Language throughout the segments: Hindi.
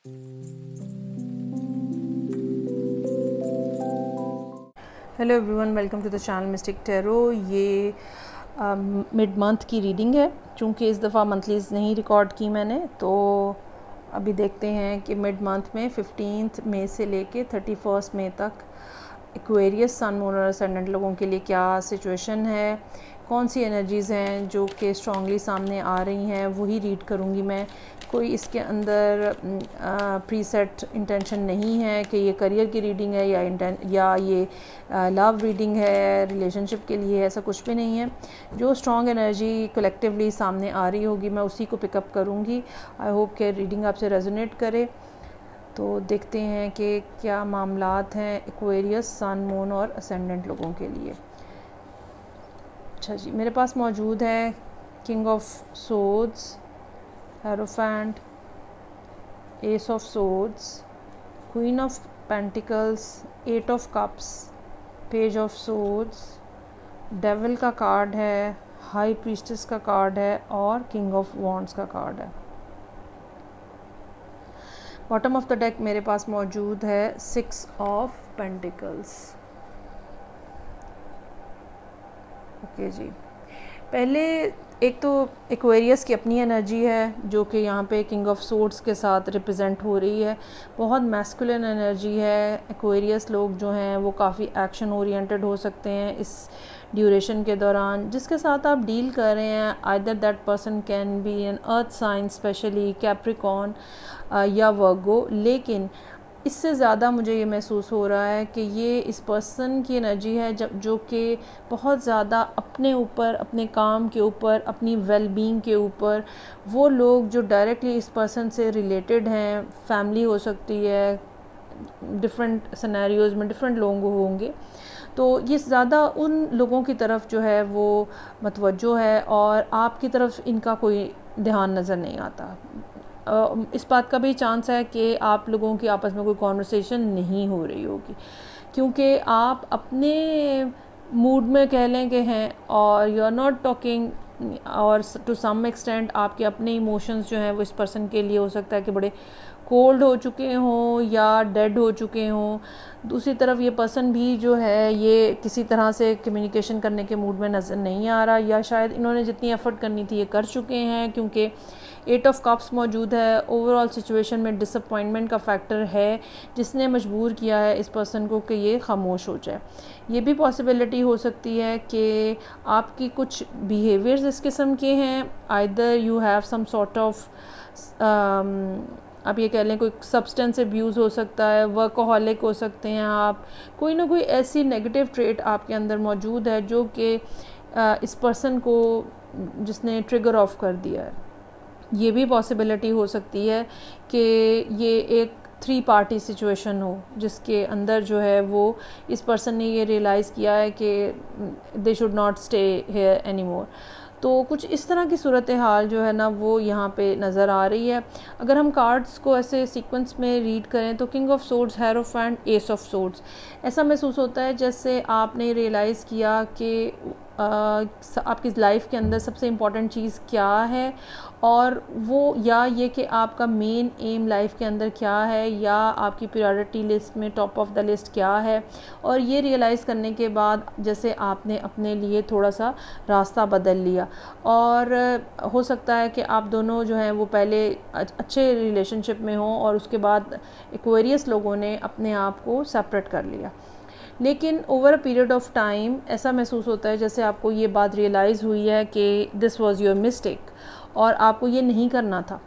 Hello everyone, welcome to the channel mystic tarot. ये मिड मंथ की रीडिंग है। चूँकि इस दफ़ा मंथलीज नहीं रिकॉर्ड की मैंने, तो अभी देखते हैं कि मिड मंथ में 15 मई से लेके 31 मई तक एक्वेरियस सन मून और असेंडेंट लोगों के लिए क्या सिचुएशन है, कौन सी एनर्जीज़ हैं जो कि स्ट्रांगली सामने आ रही हैं, वही रीड करूँगी मैं। कोई इसके अंदर प्रीसेट इंटेंशन नहीं है कि ये करियर की रीडिंग है या ये लव रीडिंग है, रिलेशनशिप के लिए, ऐसा कुछ भी नहीं है। जो स्ट्रॉन्ग एनर्जी कलेक्टिवली सामने आ रही होगी मैं उसी को पिकअप करूँगी। आई होप कि रीडिंग आपसे रेजोनेट करे। तो देखते हैं कि क्या मामलात हैं एक्वेरियस सन मून और असेंडेंट लोगों के लिए। अच्छा जी, मेरे पास मौजूद है king of swords, hierophant, S of swords, queen of pentacles, 8 of cups, page of swords, devil का कार्ड है, हाई प्रीस्टेस का कार्ड है और किंग ऑफ वॉन्ड्स का कार्ड है। बॉटम ऑफ द डेक मेरे पास मौजूद है 6 ऑफ पेंटिकल्स। ओके जी, पहले एक तो एक्वेरियस की अपनी एनर्जी है जो कि यहाँ पे किंग ऑफ सोर्ड्स के साथ रिप्रेजेंट हो रही है। बहुत मैस्कुलिन एनर्जी है। एक्वेरियस लोग जो हैं वो काफ़ी एक्शन ओरिएंटेड हो सकते हैं इस ड्यूरेशन के दौरान। जिसके साथ आप डील कर रहे हैं, either that person can be an earth sign, specially Capricorn या वर्गो। लेकिन इससे ज़्यादा मुझे ये महसूस हो रहा है कि ये इस पर्सन की एनर्जी है जो कि बहुत ज़्यादा अपने ऊपर, अपने काम के ऊपर, अपनी वेलबींग के ऊपर, वो लोग जो डायरेक्टली इस पर्सन से रिलेटेड हैं, फैमिली हो सकती है, डिफरेंट सिनेरियोज़ में डिफरेंट लोग होंगे, तो ये ज़्यादा उन लोगों की तरफ जो है वो मतवज्जो है और आपकी तरफ इनका कोई ध्यान नज़र नहीं आता। इस बात का भी चांस है कि आप लोगों की आपस में कोई कॉन्वर्सेशन नहीं हो रही होगी, क्योंकि आप अपने मूड में कह लें कि हैं और यू आर नॉट टॉकिंग, और टू सम एक्सटेंट आपके अपने इमोशंस जो हैं वो इस पर्सन के लिए हो सकता है कि बड़े कोल्ड हो चुके हों या डेड हो चुके हों। दूसरी तरफ ये पर्सन भी जो है ये किसी तरह से कम्युनिकेशन करने के मूड में नज़र नहीं आ रहा, या शायद इन्होंने जितनी एफ़र्ट करनी थी ये कर चुके हैं, क्योंकि 8 ऑफ कप्स मौजूद है। ओवरऑल सिचुएशन में डिसअपॉइंटमेंट का फैक्टर है जिसने मजबूर किया है इस पर्सन को कि ये खामोश हो जाए। ये भी पॉसिबिलिटी हो सकती है कि आपकी कुछ बिहेवियर्स इस किस्म के हैं, either you have some sort of, आप ये कह लें कोई सब्सटेंस अब्यूज़ हो सकता है, वर्कहोलिक हो सकते हैं आप, कोई ना कोई ऐसी नेगेटिव ट्रेट आपके अंदर मौजूद है जो कि इस पर्सन को जिसने ट्रिगर ऑफ कर दिया है। ये भी पॉसिबिलिटी हो सकती है कि ये एक 3 पार्टी सिचुएशन हो जिसके अंदर जो है वो इस पर्सन ने ये रियलाइज़ किया है कि they should not stay here any more. तो कुछ इस तरह की सूरत हाल जो है ना वो यहाँ पे नज़र आ रही है। अगर हम कार्ड्स को ऐसे सीक्वेंस में रीड करें तो king of swords, hierophant, S of swords, ऐसा महसूस होता है जैसे आपने रियलाइज़ किया कि आपकी लाइफ के अंदर सबसे इम्पॉर्टेंट चीज़ क्या है, और वो या ये कि आपका मेन एम लाइफ के अंदर क्या है, या आपकी प्रायोरिटी लिस्ट में टॉप ऑफ द लिस्ट क्या है। और ये रियलाइज़ करने के बाद जैसे आपने अपने लिए थोड़ा सा रास्ता बदल लिया, और हो सकता है कि आप दोनों जो हैं वो पहले अच्छे रिलेशनशिप में हों और उसके बाद एक्वेरियस लोगों ने अपने आप को सेपरेट कर लिया। लेकिन over a period of time ऐसा महसूस होता है जैसे आपको ये बात रियलाइज़ हुई है कि दिस वाज योर मिस्टेक और आपको ये नहीं करना था।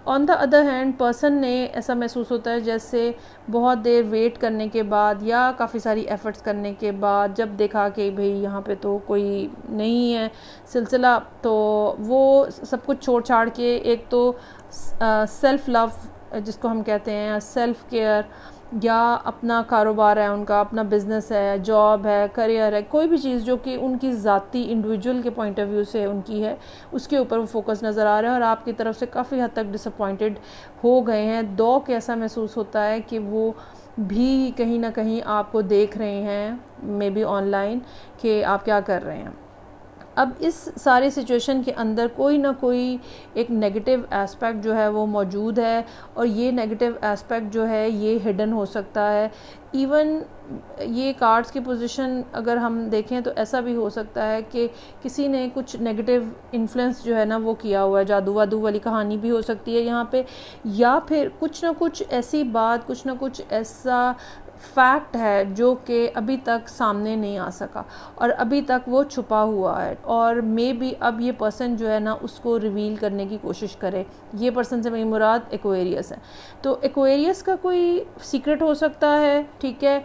On the other hand person ने ऐसा महसूस होता है जैसे बहुत देर वेट करने के बाद या काफ़ी सारी एफ़र्ट्स करने के बाद जब देखा कि भाई यहाँ पे तो कोई नहीं है सिलसिला, तो वो सब कुछ छोड़ छाड़ के, एक तो सेल्फ़ लव जिसको हम कहते हैं, सेल्फ़ केयर, या अपना कारोबार है, उनका अपना बिज़नेस है, जॉब है, करियर है, कोई भी चीज़ जो कि उनकी ज़ाती इंडिविजुअल के पॉइंट ऑफ व्यू से उनकी है, उसके ऊपर वो फोकस नज़र आ रहा है और आपकी तरफ से काफ़ी हद तक डिसअपॉइंटेड हो गए हैं। दो के ऐसा महसूस होता है कि वो भी कहीं ना कहीं आपको देख रहे हैं, मे बी ऑनलाइन, कि आप क्या कर रहे हैं। अब इस सारे सिचुएशन के अंदर कोई ना कोई एक नेगेटिव एस्पेक्ट जो है वो मौजूद है, और ये नेगेटिव एस्पेक्ट जो है ये हिडन हो सकता है। इवन ये कार्ड्स की पोजीशन अगर हम देखें तो ऐसा भी हो सकता है कि किसी ने कुछ नेगेटिव इन्फ्लुएंस जो है ना वो किया हुआ है, जादू वादू वाली कहानी भी हो सकती है यहाँ पे, या फिर कुछ ना कुछ ऐसी बात, कुछ ना कुछ ऐसा फैक्ट है जो कि अभी तक सामने नहीं आ सका और अभी तक वो छुपा हुआ है, और मे बी अब ये पर्सन जो है ना उसको रिवील करने की कोशिश करे। ये पर्सन से मेरी मुराद एक्वेरियस है। तो एक्वेरियस का कोई सीक्रेट हो सकता है, ठीक है।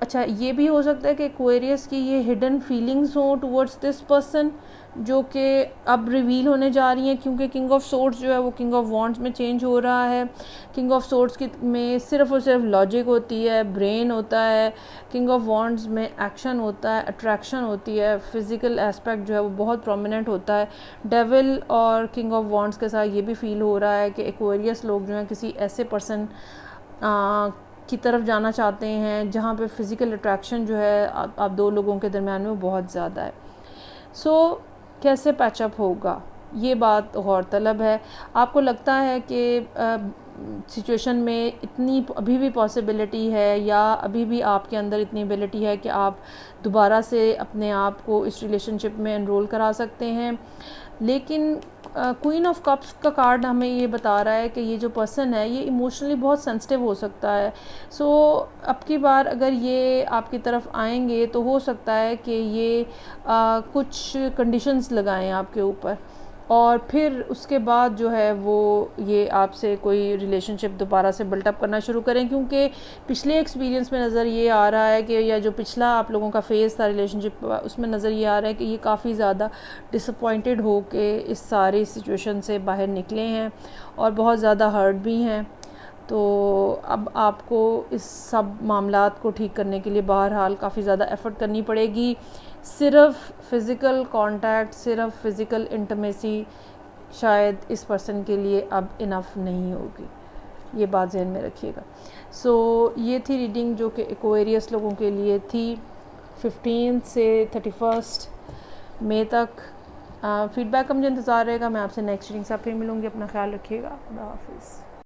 अच्छा, ये भी हो सकता है कि एक्वेरियस की ये हिडन फीलिंग्स हो टुवर्ड्स दिस पर्सन जो कि अब रिवील होने जा रही हैं, क्योंकि किंग ऑफ सोर्ड्स जो है वो किंग ऑफ वॉन्ड्स में चेंज हो रहा है। किंग ऑफ सोर्ड्स की में सिर्फ और सिर्फ लॉजिक होती है, ब्रेन होता है। किंग ऑफ वॉन्ड्स में एक्शन होता है, अट्रैक्शन होती है, फिज़िकल एस्पेक्ट जो है वो बहुत प्रोमिनेंट होता है। डेविल और किंग ऑफ वॉन्ड्स के साथ ये भी फील हो रहा है कि एक्वेरियस लोग जो हैं किसी ऐसे पर्सन की तरफ जाना चाहते हैं जहाँ पे फ़िज़िकल अट्रैक्शन जो है आप दो लोगों के दरम्यान में बहुत ज़्यादा है। सो कैसे पैचअप होगा, ये बात गौरतलब है। आपको लगता है कि सिचुएशन में इतनी अभी भी पॉसिबिलिटी है, या अभी भी आपके अंदर इतनी एबिलिटी है कि आप दोबारा से अपने आप को इस रिलेशनशिप में एनरोल करा सकते हैं। लेकिन क्वीन ऑफ कप्स का कार्ड हमें ये बता रहा है कि ये जो पर्सन है ये इमोशनली बहुत सेंसिटिव हो सकता है। सो अब की बार अगर ये आपकी तरफ आएंगे तो हो सकता है कि ये कुछ कंडीशंस लगाएं आपके ऊपर, और फिर उसके बाद जो है वो ये आपसे कोई रिलेशनशिप दोबारा से बिल्टअप करना शुरू करें, क्योंकि पिछले एक्सपीरियंस में नज़र ये आ रहा है कि, या जो पिछला आप लोगों का फेज़ था रिलेशनशिप उसमें नज़र ये आ रहा है कि ये काफ़ी ज़्यादा डिसअपॉइंटेड हो के इस सारी सिचुएशन से बाहर निकले हैं और बहुत ज़्यादा हर्ट भी हैं। तो अब आपको इस सब मामलात को ठीक करने के लिए बहरहाल काफ़ी ज़्यादा एफ़र्ट करनी पड़ेगी। सिर्फ़ फ़िज़िकल कांटेक्ट, सिर्फ़ फ़िज़िकल इंटिमेसी शायद इस पर्सन के लिए अब इनफ नहीं होगी, ये बात ज़हन में रखिएगा। सो ये थी रीडिंग जो कि एक्वेरियस लोगों के लिए थी 15 से 31 मई तक। फ़ीडबैक का मुझे इंतज़ार रहेगा। मैं आपसे नेक्स्ट रीडिंग से फिर मिलूँगी। अपना ख्याल रखिएगा। खुदा हाफ़िज़।